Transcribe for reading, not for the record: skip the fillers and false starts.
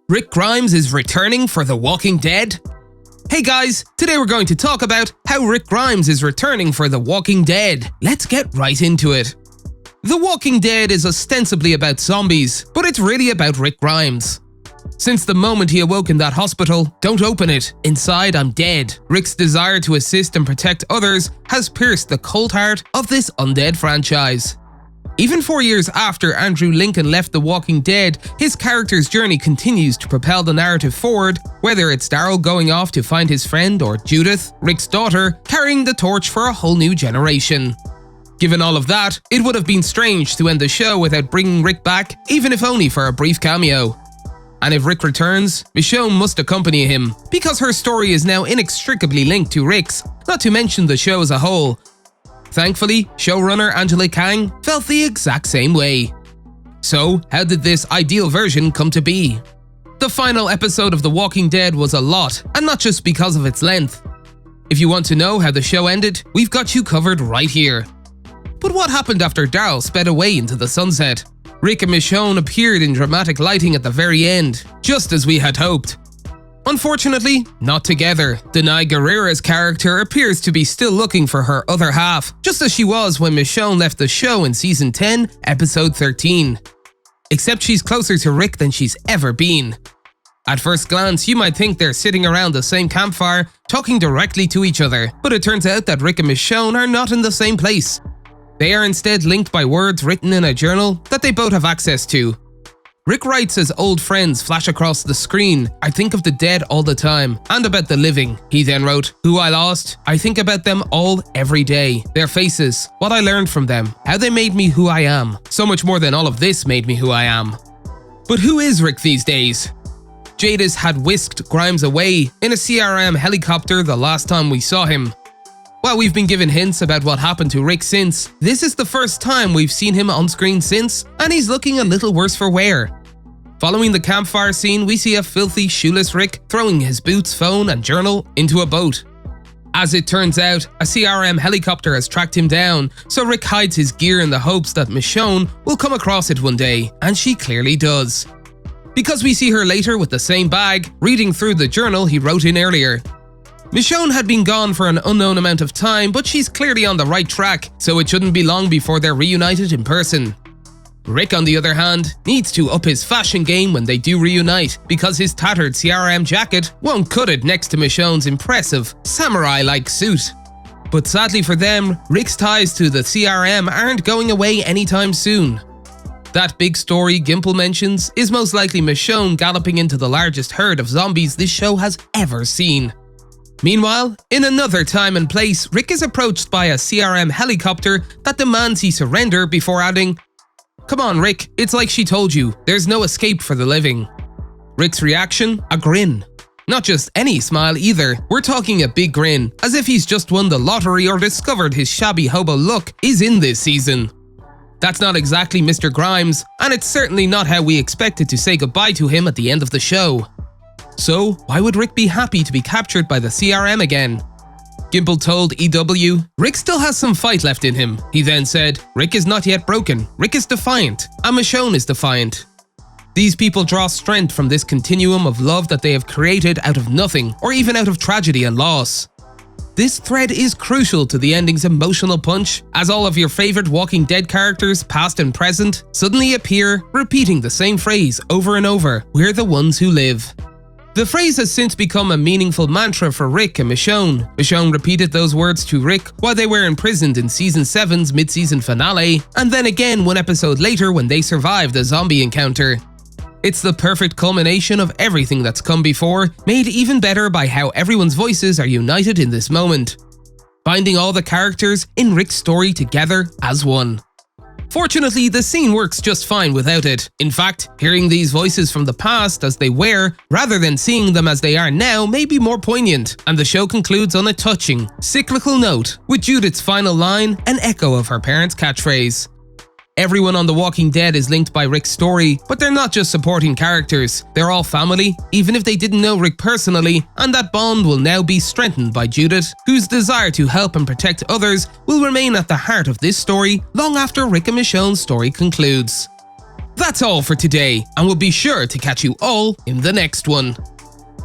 Rick Grimes is returning for The Walking Dead? Hey guys, today we're going to talk about how Rick Grimes is returning for The Walking Dead. Let's get right into it. The Walking Dead is ostensibly about zombies, but it's really about Rick Grimes. Since the moment he awoke in that hospital, "Don't open it, inside I'm dead," Rick's desire to assist and protect others has pierced the cold heart of this undead franchise. Even 4 years after Andrew Lincoln left The Walking Dead, his character's journey continues to propel the narrative forward, whether it's Daryl going off to find his friend or Judith, Rick's daughter, carrying the torch for a whole new generation. Given all of that, it would have been strange to end the show without bringing Rick back, even if only for a brief cameo. And if Rick returns, Michonne must accompany him, because her story is now inextricably linked to Rick's, not to mention the show as a whole. Thankfully, showrunner Angela Kang felt the exact same way. So, how did this ideal version come to be? The final episode of The Walking Dead was a lot, and not just because of its length. If you want to know how the show ended, we've got you covered right here. But what happened after Daryl sped away into the sunset? Rick and Michonne appeared in dramatic lighting at the very end, just as we had hoped. Unfortunately, not together. Denai Guerrera's character appears to be still looking for her other half, just as she was when Michonne left the show in Season 10, Episode 13. Except she's closer to Rick than she's ever been. At first glance, you might think they're sitting around the same campfire, talking directly to each other, but it turns out that Rick and Michonne are not in the same place. They are instead linked by words written in a journal that they both have access to. Rick writes as old friends flash across the screen, "I think of the dead all the time, and about the living." He then wrote, "Who I lost, I think about them all every day. Their faces, what I learned from them, how they made me who I am. So much more than all of this made me who I am." But who is Rick these days? Jadis had whisked Grimes away in a CRM helicopter the last time we saw him. While we've been given hints about what happened to Rick since, this is the first time we've seen him on screen since, and he's looking a little worse for wear. Following the campfire scene, we see a filthy, shoeless Rick throwing his boots, phone, and journal into a boat. As it turns out, a CRM helicopter has tracked him down, so Rick hides his gear in the hopes that Michonne will come across it one day, and she clearly does. Because we see her later with the same bag, reading through the journal he wrote in earlier. Michonne had been gone for an unknown amount of time, but she's clearly on the right track, so it shouldn't be long before they're reunited in person. Rick, on the other hand, needs to up his fashion game when they do reunite, because his tattered CRM jacket won't cut it next to Michonne's impressive, samurai-like suit. But sadly for them, Rick's ties to the CRM aren't going away anytime soon. That big story Gimple mentions is most likely Michonne galloping into the largest herd of zombies this show has ever seen. Meanwhile, in another time and place, Rick is approached by a CRM helicopter that demands he surrender before adding, "Come on, Rick, it's like she told you, there's no escape for the living." Rick's reaction? A grin. Not just any smile either, we're talking a big grin, as if he's just won the lottery or discovered his shabby hobo look is in this season. That's not exactly Mr. Grimes, and it's certainly not how we expected to say goodbye to him at the end of the show. So, why would Rick be happy to be captured by the CRM again? Gimple told EW, "Rick still has some fight left in him." He then said, "Rick is not yet broken, Rick is defiant, and Michonne is defiant." These people draw strength from this continuum of love that they have created out of nothing, or even out of tragedy and loss. This thread is crucial to the ending's emotional punch, as all of your favorite Walking Dead characters, past and present, suddenly appear, repeating the same phrase over and over, "We're the ones who live." The phrase has since become a meaningful mantra for Rick and Michonne. Michonne repeated those words to Rick while they were imprisoned in Season 7's mid-season finale, and then again one episode later when they survived a zombie encounter. It's the perfect culmination of everything that's come before, made even better by how everyone's voices are united in this moment, binding all the characters in Rick's story together as one. Fortunately, the scene works just fine without it. In fact, hearing these voices from the past as they were, rather than seeing them as they are now, may be more poignant, and the show concludes on a touching, cyclical note, with Judith's final line an echo of her parents' catchphrase. Everyone on The Walking Dead is linked by Rick's story, but they're not just supporting characters, they're all family, even if they didn't know Rick personally, and that bond will now be strengthened by Judith, whose desire to help and protect others will remain at the heart of this story long after Rick and Michonne's story concludes. That's all for today, and we'll be sure to catch you all in the next one.